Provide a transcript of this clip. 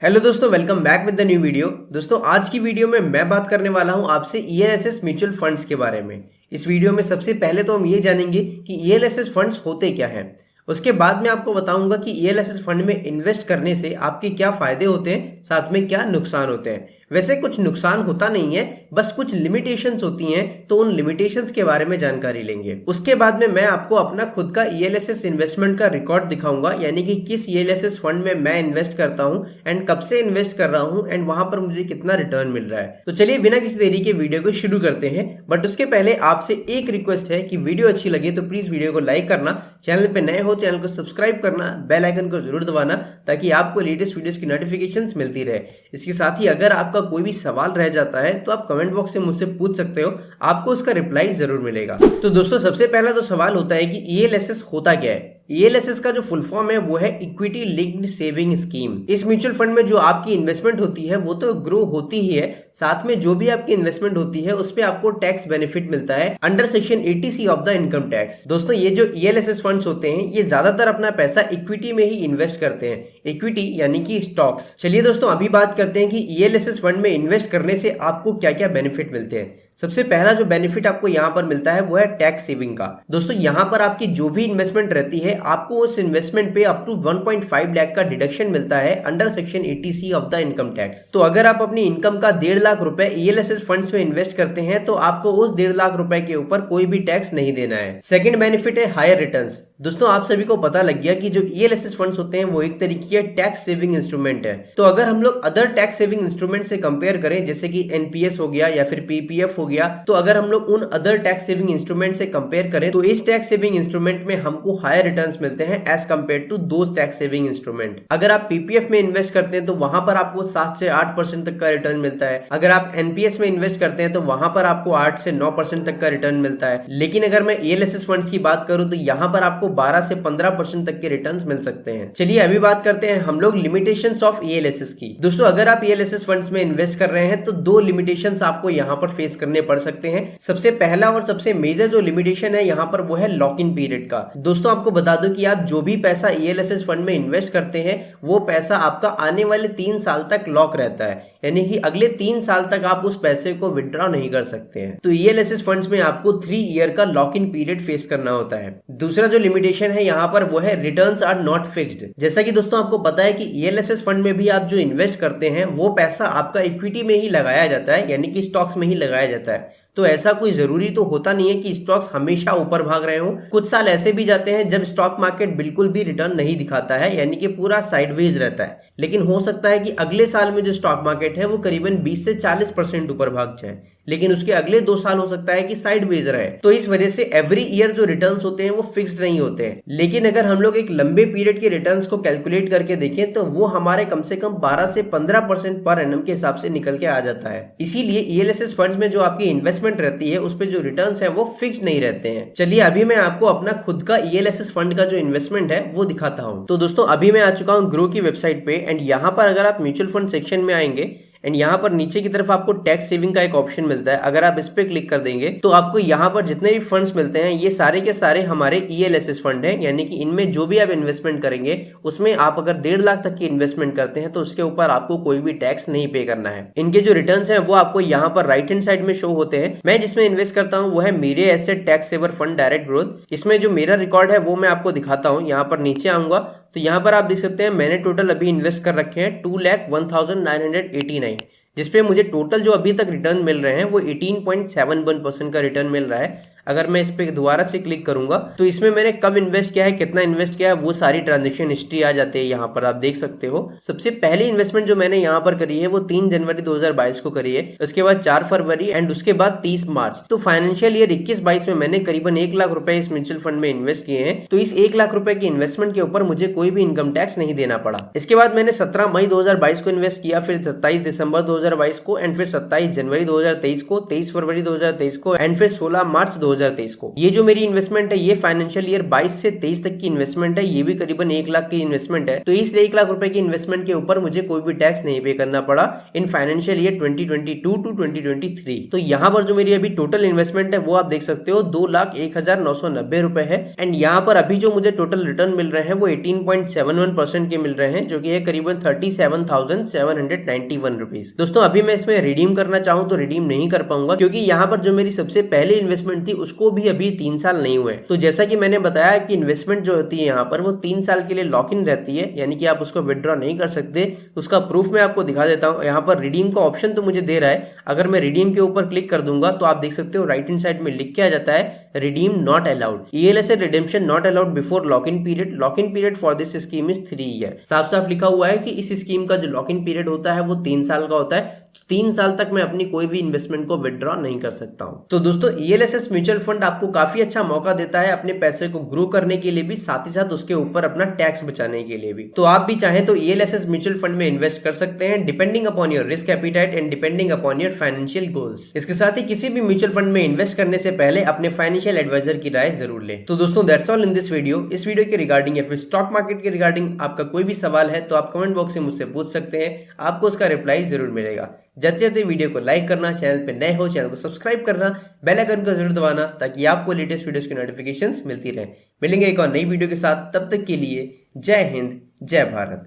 Hello दोस्तों, welcome back with the new video. दोस्तों, आज की वीडियो में मैं बात करने वाला हूं आपसे ईएलएसएस म्यूचुअल फंड्स के बारे में। इस वीडियो में सबसे पहले तो हम ये जानेंगे कि ईएलएसएस फंड्स होते क्या हैं। उसके बाद में आपको बताऊंगा कि ईएलएसएस फंड में इन्वेस्ट करने से आपके क्या फायदे होते हैं, साथ में क्या नुकसान होते हैं। वैसे कुछ नुकसान होता नहीं है, बस कुछ लिमिटेशंस होती हैं, तो उन लिमिटेशंस के बारे में जानकारी लेंगे। उसके बाद में मैं आपको अपना खुद का ईएलएसएस इन्वेस्टमेंट का रिकॉर्ड दिखाऊंगा, यानी कि किस ईएलएसएस फंड में मैं इन्वेस्ट करता हूं एंड कब से इन्वेस्ट कर रहा हूं एंड वहां पर मुझे कितना रिटर्न मिल रहा है। तो चलिए बिना किसी देरी के वीडियो को शुरू करते हैं। बट उसके पहले आपसे एक रिक्वेस्ट है कि वीडियो अच्छी लगे तो प्लीज वीडियो को लाइक करना, चैनल पे नए हो चैनल को सब्सक्राइब करना, बेल आइकन को जरूर दबाना ताकि आपको लेटेस्ट वीडियोस की नोटिफिकेशंस मिलती रहे। इसके साथ ही अगर आपका कोई भी सवाल रह जाता है तो आप कमेंट बॉक्स से मुझसे पूछ सकते हो, आपको उसका रिप्लाई जरूर मिलेगा। तो दोस्तों, सबसे पहला तो सवाल होता है कि ईएलएसएस होता क्या है। ईएलएसएस का जो फुल फॉर्म है वो है इक्विटी लिंक्ड सेविंग स्कीम। इस म्यूचुअल फंड में जो आपकी इन्वेस्टमेंट होती है वो तो ग्रो होती ही है, साथ में जो भी आपकी इन्वेस्टमेंट होती है उस पे आपको टैक्स बेनिफिट मिलता है under section 80C of the income tax. दोस्तों, ये जो ईएलएसएस फंड्स होते हैं ये ज्यादातर अपना पैसा इक्विटी में ही इन्वेस्ट करते हैं, इक्विटी यानी कि स्टॉक्स। चलिए दोस्तों, अभी बात करते हैं कि ईएलएसएस फंड में इन्वेस्ट करने से आपको क्या क्या बेनिफिट मिलते हैं। सबसे पहला जो बेनिफिट आपको यहाँ पर मिलता है वो है टैक्स सेविंग का। दोस्तों, यहाँ पर आपकी जो भी इन्वेस्टमेंट रहती है आपको उस इन्वेस्टमेंट पे अप टू 1.5 लाख का डिडक्शन मिलता है under section 80C of the income tax. तो अगर आप अपनी इनकम का 1.5 लाख रुपए ईएलएसएस फंड्स में इन्वेस्ट करते हैं तो आपको उस 1.5 लाख रुपए के ऊपर कोई भी टैक्स नहीं देना है। सेकेंड बेनिफिट है हायर रिटर्न्स। दोस्तों, आप सभी को पता लग गया कि जो ईएलएसएस फंड्स होते हैं वो एक तरीके के टैक्स सेविंग इंस्ट्रूमेंट है। तो अगर हम लोग अदर टैक्स सेविंग इंस्ट्रूमेंट से कंपेयर करें, जैसे कि एनपीएस हो गया या फिर पीपीएफ हो गया, तो अगर हम लोग उन अदर टैक्स सेविंग इंस्ट्रूमेंट से कंपेयर करें तो इस टैक्स सेविंग इंस्ट्रूमेंट में हमको हायर रिटर्न्स मिलते हैं as compared to those tax saving instrument. अगर आप पीपीएफ में इन्वेस्ट करते हैं तो वहां पर आपको 7 से 8% तक का रिटर्न मिलता है। अगर आप एनपीएस में इन्वेस्ट करते हैं तो वहां पर आपको 8 से 9% तक का रिटर्न मिलता है। लेकिन अगर मैं ईएलएसएस फंड्स की बात करूं तो यहाँ पर आपको 12 से 15% तक के रिटर्न्स मिल सकते हैं। चलिए अभी बात करते हैं हम लोग लिमिटेशंस ऑफ ईएलएसएस की। दोस्तों, अगर आप ईएलएसएस फंड्स में इन्वेस्ट कर रहे हैं तो 2 लिमिटेशंस आपको यहाँ पर फेस करने पड़ सकते हैं। सबसे पहला और सबसे मेजर जो लिमिटेशन है यहाँ पर वो है लॉक इन पीरियड का। दोस्तों, आपको बता दूं कि आप जो भी पैसा ईएलएसएस फंड में इन्वेस्ट करते हैं वो पैसा आपका आने वाले 3 साल तक लॉक रहता है, यानी कि अगले 3 साल तक आप उस पैसे को विड्रॉ नहीं कर सकते हैं। तो ईएलएसएस फंड्स में आपको 3 ईयर का लॉक इन पीरियड फेस करना होता है। दूसरा जो लिमिटेशन है यहाँ पर वो है रिटर्न्स आर नॉट फिक्स्ड। जैसा कि दोस्तों आपको पता है कि ईएलएसएस फंड में भी आप जो इन्वेस्ट करते हैं वो पैसा आपका इक्विटी में ही लगाया जाता है, यानी कि स्टॉक्स में ही लगाया जाता है। तो ऐसा कोई जरूरी तो होता नहीं है कि स्टॉक्स हमेशा ऊपर भाग रहे हो। कुछ साल ऐसे भी जाते हैं जब स्टॉक मार्केट बिल्कुल भी रिटर्न नहीं दिखाता है, यानी कि पूरा साइडवेज रहता है। लेकिन हो सकता है कि अगले साल में जो स्टॉक मार्केट है वो करीबन 20 से 40% ऊपर भाग जाए, लेकिन उसके अगले 2 साल हो सकता है कि साइडवेज रहे। तो इस वजह से एवरी ईयर जो रिटर्न्स होते हैं वो फिक्स्ड नहीं होते हैं। लेकिन अगर हम लोग एक लंबे पीरियड के रिटर्न्स को कैलकुलेट करके देखें तो वो हमारे कम से कम 12 से 15% पर एनम के हिसाब से निकल के आ जाता है। इसीलिए ईएलएसएस फंड्स में जो आपकी इन्वेस्टमेंट रहती है उस पे जो रिटर्न्स है वो फिक्स्ड नहीं रहते हैं। चलिए अभी मैं आपको अपना खुद का ईएलएसएस फंड का जो इन्वेस्टमेंट है वो दिखाता हूँ। तो दोस्तों, अभी मैं आ चुका हूँ ग्रो की वेबसाइट पे एंड यहाँ पर अगर आप म्यूचुअल फंड सेक्शन में आएंगे एंड यहाँ पर नीचे की तरफ आपको टैक्स सेविंग का एक ऑप्शन मिलता है। अगर आप इस पे क्लिक कर देंगे तो आपको यहाँ पर जितने भी फंड्स मिलते हैं ये सारे के सारे हमारे ईएलएसएस फंड हैं, यानी कि इनमें जो भी आप इन्वेस्टमेंट करेंगे उसमें आप अगर 1.5 लाख तक की इन्वेस्टमेंट करते हैं तो उसके ऊपर आपको कोई भी टैक्स नहीं पे करना है। इनके जो रिटर्न्स हैं वो आपको यहाँ पर राइट हैंड साइड में शो होते हैं। मैं जिसमें इन्वेस्ट करता हूँ वो है मेरे asset tax saver fund direct growth. इसमें जो मेरा रिकॉर्ड है वो मैं आपको दिखाता हूँ। यहाँ पर नीचे आऊंगा तो यहाँ पर आप देख सकते हैं मैंने टोटल अभी इन्वेस्ट कर रखे हैं 2,01,989, जिसपे मुझे टोटल जो अभी तक रिटर्न मिल रहे हैं वो 18.71% का रिटर्न मिल रहा है। अगर मैं इस पे दोबारा से क्लिक करूंगा तो इसमें मैंने कब इन्वेस्ट किया है, कितना इन्वेस्ट किया है, वो सारी ट्रांजेक्शन हिस्ट्री आ जाती है। यहाँ पर आप देख सकते हो सबसे पहली इन्वेस्टमेंट जो मैंने यहाँ पर करी है वो 3 जनवरी 2022 को करी है, उसके बाद 4 फरवरी एंड उसके बाद 30 मार्च। तो फाइनेंशियल ईयर 21-22 में मैंने करीबन 1 लाख रुपए इस म्यूचुअल फंड में इन्वेस्ट किए हैं। तो इस 1 लाख रुपए की इन्वेस्टमेंट के ऊपर मुझे कोई भी इनकम टैक्स नहीं देना पड़ा। इसके बाद मैंने 17 मई 2022 को इन्वेस्ट किया, फिर 27 दिसंबर 2022 को एंड फिर 27 जनवरी 2023 को, 23 फरवरी 2023 को एंड फिर 16 मार्च 2023 को। ये जो मेरी इन्वेस्टमेंट है ये फाइनेंशियल ईयर 22 से 23 तक की इन्वेस्टमेंट है। ये भी करीबन 1 लाख की इन्वेस्टमेंट है। तो इस 1 लाख रुपए की इन्वेस्टमेंट के ऊपर मुझे कोई भी टैक्स नहीं पे करना पड़ा इन फाइनेंशियल ईयर 2022 टू 2023। तो यहाँ पर जो मेरी अभी टोटल इन्वेस्टमेंट है वो आप देख सकते हो 2,01,990 रुपए है। एंड यहाँ पर अभी जो मुझे टोटल रिटर्न मिल रहे हैं वो 18.71% के मिल रहे हैं, जो कि है करीबन 37,791 रुपीज। दोस्तों अभी मैं इसमें रिडीम करना चाहूँ तो रिडीम नहीं कर पाऊंगा, क्योंकि यहाँ पर जो मेरी सबसे पहले इन्वेस्टमेंट थी उसको भी अभी 3 साल नहीं हुए। तो जैसा कि मैंने बताया कि इन्वेस्टमेंट जो होती है यहाँ पर वो 3 साल के लिए लॉक इन रहती है, यानी कि आप उसको विड्रॉ नहीं कर सकते। उसका प्रूफ मैं आपको दिखा देता हूँ। यहाँ पर रिडीम का ऑप्शन तो मुझे दे रहा है। अगर मैं रिडीम के ऊपर क्लिक कर दूंगा तो आप देख सकते हो राइट हैंड साइड में लिख के आ जाता है redeem not allowed, ELSS redemption not allowed before lock in period. Lock in period for this scheme is 3 year. साफ साफ लिखा हुआ है कि इस स्कीम का जो लॉक इन पीरियड होता है वो 3 साल का होता है। 3 साल तक मैं अपनी कोई भी इन्वेस्टमेंट को विड्रॉ नहीं कर सकता हूं। तो दोस्तों ELSS म्यूचुअल फंड आपको काफी अच्छा मौका देता है अपने पैसे को ग्रो करने के लिए भी, साथ ही साथ उसके ऊपर अपना टैक्स बचाने के लिए भी। तो आप भी चाहें तो ELSS म्यूचुअल फंड में इन्वेस्ट कर सकते हैं, depending upon your risk appetite and depending upon your financial goals. इसके साथ ही किसी भी म्यूचुअल फंड में इन्वेस्ट करने से पहले अपने फाइनेंशियल एडवाइजर की राय जरूर लें। तो दोस्तों that's all in this video. इस वीडियो के रिगार्डिंग या फिर स्टॉक मार्केट के रिगार्डिंग आपका कोई भी सवाल है तो आप कमेंट बॉक्स में मुझसे पूछ सकते हैं, आपको उसका रिप्लाई जरूर मिलेगा। जाते जाते वीडियो को लाइक करना, चैनल पे नए हो चैनल को सब्सक्राइब करना, बेल आइकन को जरूर दबाना ताकि आपको लेटेस्ट वीडियोस की नोटिफिकेशंस मिलती रहे। मिलेंगे एक और नई वीडियो के साथ, तब तक के लिए जय हिंद, जय भारत।